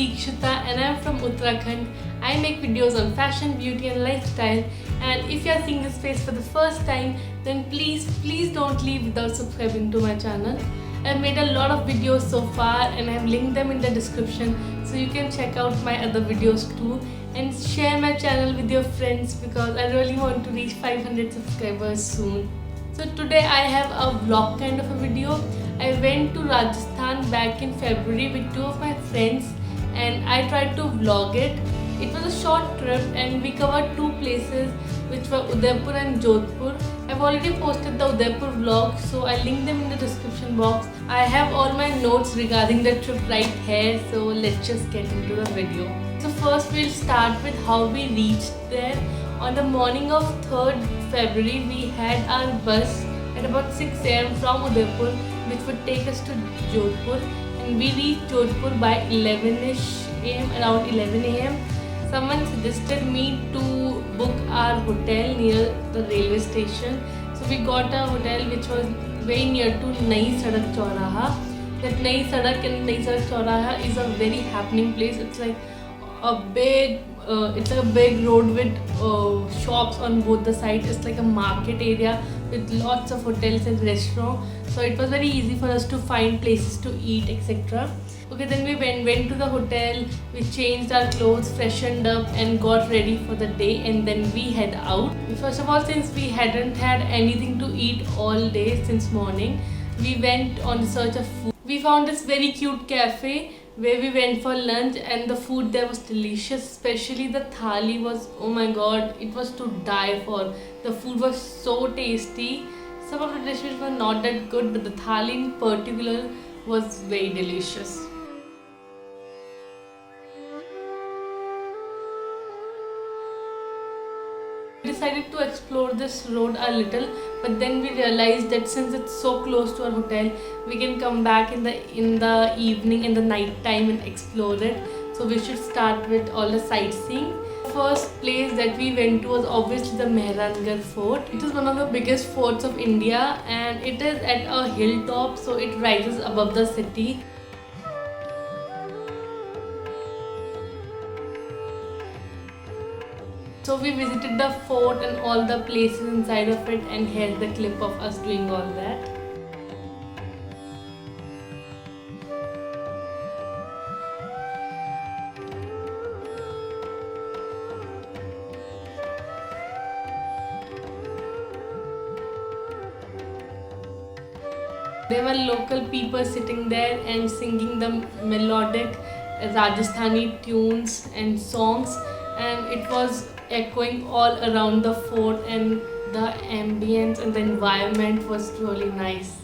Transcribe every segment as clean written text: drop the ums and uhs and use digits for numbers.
Deekshita and I'm from Uttarakhand. I make videos on fashion, beauty and lifestyle, and if you are seeing this face for the first time, then please don't leave without subscribing to my channel. I've made a lot of videos so far and I've linked them in the description so you can check out my other videos too, and share my channel with your friends because I really want to reach 500 subscribers soon. So today I have a vlog kind of a video. I went to Rajasthan back in February with two of my friends and I tried to vlog it. It was a short trip and we covered two places which were Udaipur and Jodhpur. I've already posted the Udaipur vlog, so I'll link them in the description box. I have all my notes regarding the trip right here, so let's just get into the video. So first we'll start with how we reached there. On the morning of 3rd February, we had our bus at about 6 am from Udaipur, which would take us to Jodhpur, and we reached Jodhpur by 11ish am, around 11 am. Someone suggested me to book our hotel near the railway station. So we got a hotel which was very near to Nai Sadak Chauraha. That Nai Sadak and Nai Sadak Chauraha is a very happening place. It's like a big road with shops on both the sides. It's like a market area with lots of hotels and restaurants, so it was very easy for us to find places to eat, etc. Okay, then we went to the hotel, we changed our clothes, freshened up and got ready for the day, and then we head out. First of all, since we hadn't had anything to eat all day since morning, we went on search of food. We found this very cute cafe where we went for lunch, and the food there was delicious, especially the thali was, oh my god, it was to die for. The food was so tasty. Some of the dishes were not that good, but the thali in particular was very delicious. We decided to explore this road a little, but then we realized that since it's so close to our hotel, we can come back in the evening, in the night time, and explore it. So we should start with all the sightseeing. First place that we went to was obviously the Mehrangarh Fort. It is one of the biggest forts of India and it is at a hilltop, so it rises above the city. So we visited the fort and all the places inside of it, and here's the clip of us doing all that. There were local people sitting there and singing the melodic Rajasthani tunes and songs, and it was echoing all around the fort, and the ambience and the environment was really nice.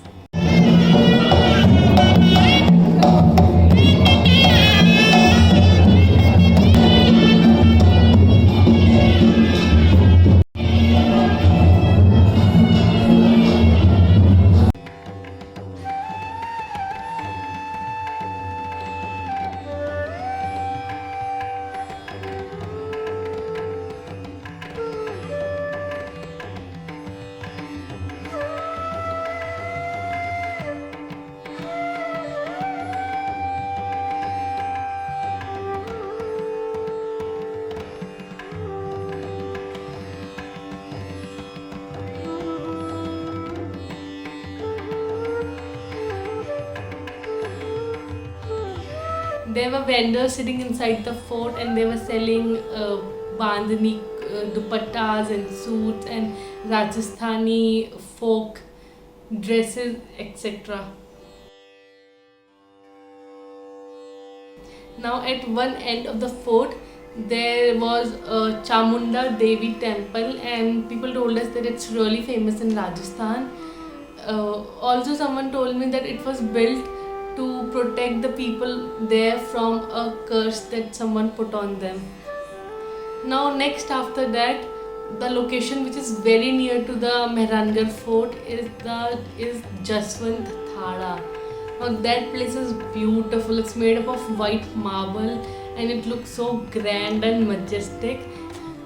There were vendors sitting inside the fort and they were selling bandhani dupattas and suits and Rajasthani folk dresses, etc. Now at one end of the fort there was a Chamunda Devi temple, and people told us that it's really famous in Rajasthan. Also someone told me that it was built to protect the people there from a curse that someone put on them. Now next after that, the location which is very near to the Mehrangarh Fort is Jaswant Thada. Now that place is beautiful. It's made up of white marble and it looks so grand and majestic.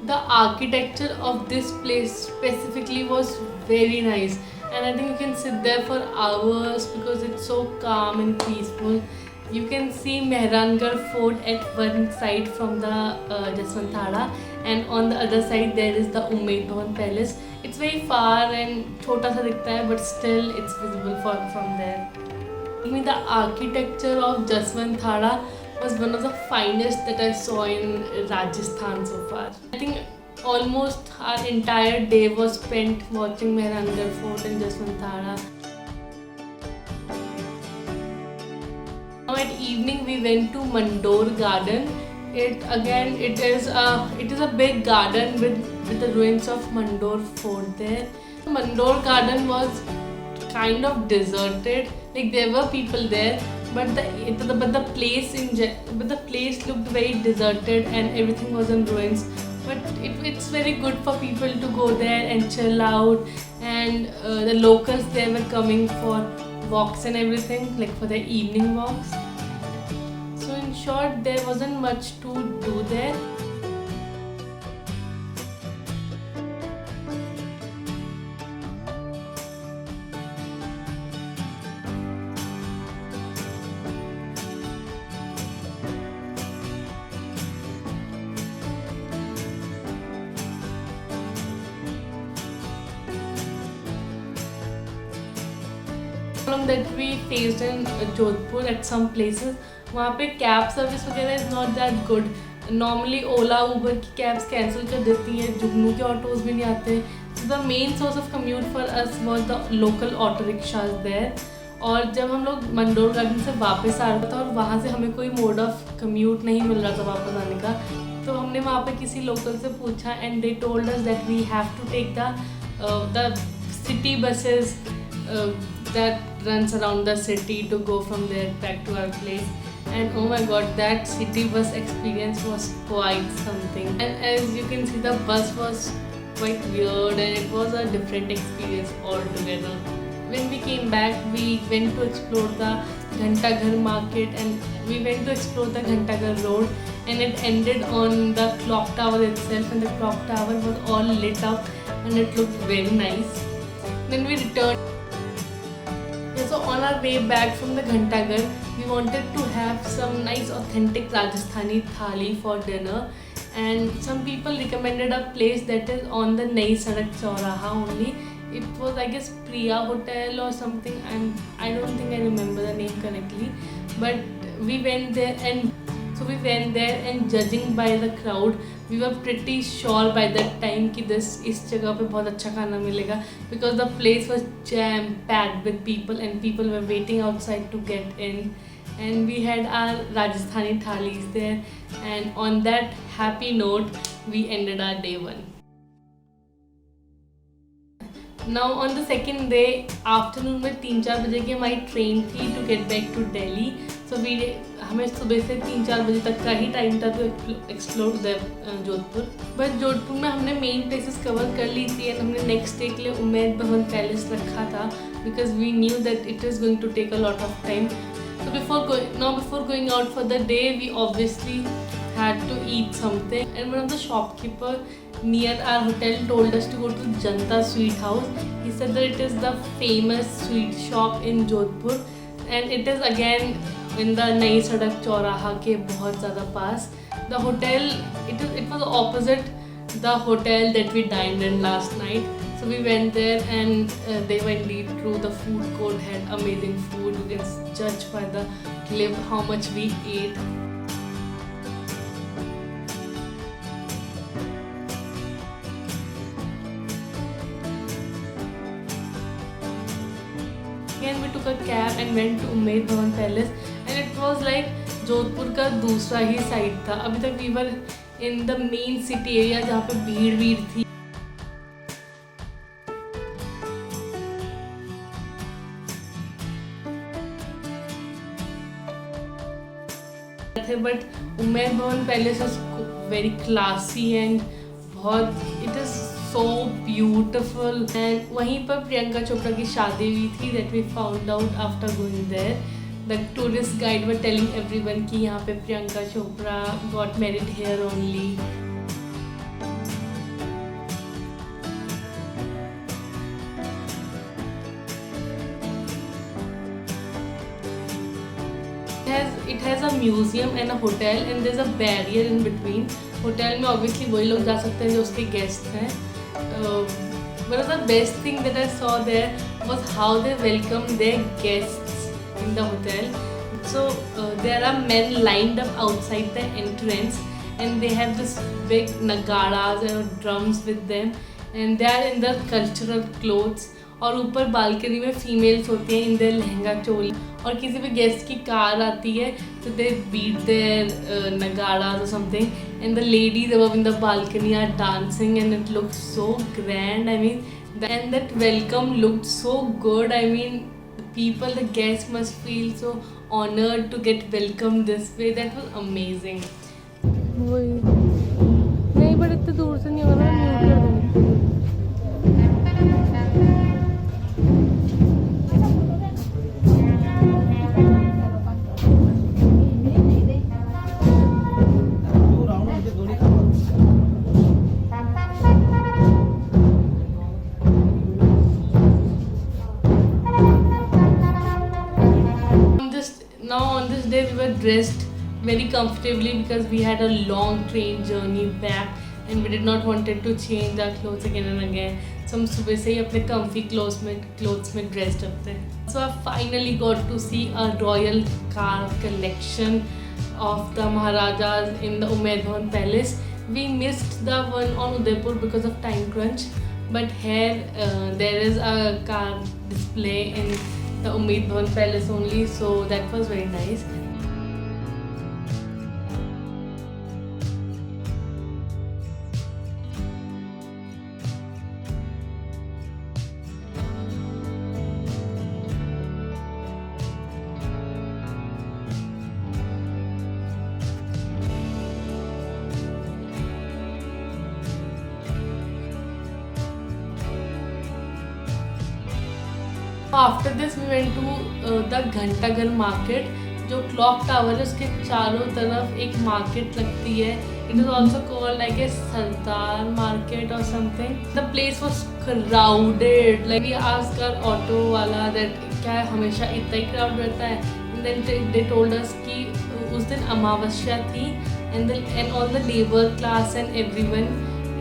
The architecture of this place specifically was very nice, and I think you can sit there for hours because it's so calm and peaceful. You can see Mehrangarh Fort at one side from the Jaswant Thada, and on the other side there is the Umaid Bhawan Palace. It's very far and छोटा सा दिखता है, but still it's visible from there. I mean, the architecture of Jaswant Thada was one of the finest that I saw in Rajasthan so far. I think almost our entire day was spent watching Mehrangarh Fort and Jaswant Thada. Now at evening we went to Mandor Garden. It is a big garden with the ruins of Mandor Fort there. Mandor Garden was kind of deserted. Like there were people there, but the place looked very deserted and everything was in ruins. But it's very good for people to go there and chill out, and the locals there were coming for walks and everything, like for their evening walks. So in short, there wasn't much to do there. Problem that we faced in Jodhpur at some places, वहाँ पे cab service वगैरह is not that good. Normally Ola Uber की cabs cancel कर देती हैं, जुगनू के autos भी नहीं आते. The main source of commute for us was the local auto rickshaws there. और जब हम लोग मंडोर गार्डन से वापस आ रहा था और वहाँ से हमें कोई मोड ऑफ कम्यूट नहीं मिल रहा था वापस आने का, तो हमने वहाँ पे किसी लोकल से पूछा and they told us that we have to take the city buses that runs around the city to go from there back to our place. And oh my god, that city bus experience was quite something. And as you can see, the bus was quite weird and it was a different experience altogether. When we came back, we went to explore the Ghantaghar market and we went to explore the Ghantaghar road, and it ended on the clock tower itself, and the clock tower was all lit up and it looked very nice. Then we returned. So on our way back from the Ghantaghar, we wanted to have some nice authentic Rajasthani thali for dinner, and some people recommended a place that is on the Nai Sadak Chauraha only. It was, I guess, Priya Hotel or something, and I don't think I remember the name correctly. But we went there and judging by the crowd, we were pretty sure by that time कि इस जगह पे बहुत अच्छा खाना मिलेगा, because the place was jam packed with people and people were waiting outside to get in, and we had our Rajasthani thalis there, and on that happy note we ended our day one. Now on the second day, afternoon में 3-4 बजे की हमारी train थी to get back to Delhi. So हमें सुबह से 3-4 बजे तक का ही टाइम था to explore Jodhpur. But Jodhpur में हमने मेन प्लेसेस कवर कर ली थी, एंड हमने नेक्स्ट डे के लिए उमैद भवन पैलेस रखा था because we knew that it is going to take a lot of time. So before going out for the day, we obviously had to eat something, and one of the shopkeeper near our hotel told us to go to Janta Sweet House. He said that it is the famous sweet shop in Jodhpur, and it is again in the Nai Sadak Chauraha के बहुत ज़्यादा पास. The hotel, it was opposite the hotel that we dined in last night. So we went there, and they were indeed true. The food court had amazing food. You can judge by the clip how much we ate. Again we took a cab and went to Umaid Bhawan Palace, and it was like Jodhpur का दूसरा ही side था. अभी तक we were in the main city area जहाँ पे भीड़ थी. But Umaid Bhawan Palace is very classy and it is so beautiful. And वहीं पर प्रियंका चोपड़ा की शादी हुई थी, that we found out after going there. The tourist guide were telling everyone कि यहाँ पे Priyanka Chopra got married here only. It has it has a museum and a hotel and there's a barrier in between. Hotel में obviously वही लोग जा सकते हैं जो उसके guests हैं. One of the best thing that I saw there was how they welcome their guests in the hotel. So there are men lined up outside the entrance and they have this big nagaras and drums with them and they are in the cultural clothes. और ऊपर balcony में females होती हैं in their lehenga choli और किसी भी guest की car आती है तो दे बीट देयर नगाड़ा और something and the ladies above in the balcony are dancing and it looks so grand. I mean and that welcome looked so good. I mean people, the guests must feel so honored to get welcomed this way. That was amazing. वही नहीं but इतने दूर से नहीं होगा ना, mute कर देंगे. Now on this day we were dressed very comfortably because we had a long train journey back and we did not wanted to change our clothes again and again. So हम सुबह से ही अपने comfy clothes में dressed up थे. So I finally got to see a royal car collection of the Maharajas in the Umaid Bhawan Palace. We missed the one on Udaipur because of time crunch, but here there is a car display in the Umaid Bhawan Palace only, so that was very nice. After this we went to the Ghantaghar market जो clock tower है उसके चारों तरफ एक market लगती है. It is also called like a Sardar market or something. The place was crowded. Like we asked our auto वाला that क्या हमेशा इतना ही crowd रहता है. And then they told us कि उस दिन अमावस्या थी and all the labor class and everyone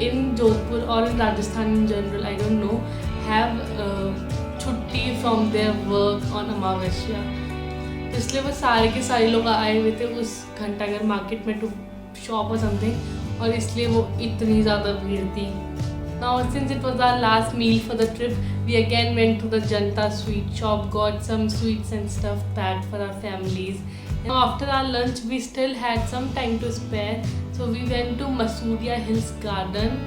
in Jodhpur or in Rajasthan in general, I don't know, have छुट्टी फ्रॉम देयर वर्क ऑन अमावस्या. इसलिए वो सारे के सारे लोग आए हुए थे उस घंटाघर मार्केट में टू शॉप और समथिंग और इसलिए वो इतनी ज़्यादा भीड़ थी. Now since it was our last meal for the trip, we again went to the Janta sweet shop, got some sweets and stuff packed for our families. And after our lunch we still had some time to spare, so we went to Masuria Hills Garden.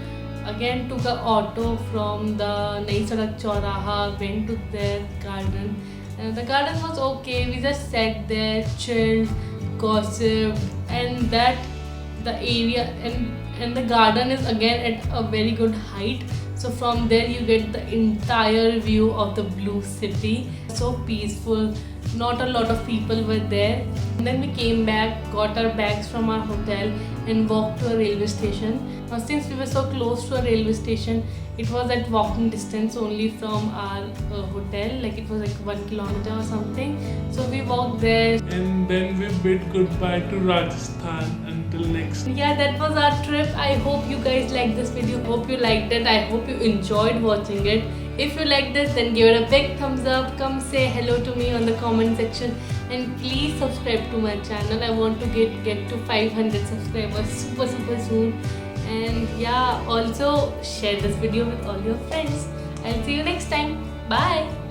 Again took an auto from the Nai Sadak Chauraha, went to their garden and the garden was okay. We just sat there, chilled, gossiped and the area and the garden is again at a very good height, so from there you get the entire view of the blue city. So peaceful, not a lot of people were there. And then we came back, got our bags from our hotel and walked to a railway station. Now since we were so close to a railway station, it was at walking distance only from our hotel, like it was like 1 kilometer or something. So we walked there and then we bid goodbye to Rajasthan until next. Yeah, that was our trip. I hope you guys liked this video. Hope you liked it. I hope you enjoyed watching it. If you liked this, then give it a big thumbs up. Come say hello to me on the comment section and please subscribe to my channel. I want to get to 500 subscribers super soon. And yeah, also share this video with all your friends. I'll see you next time. Bye.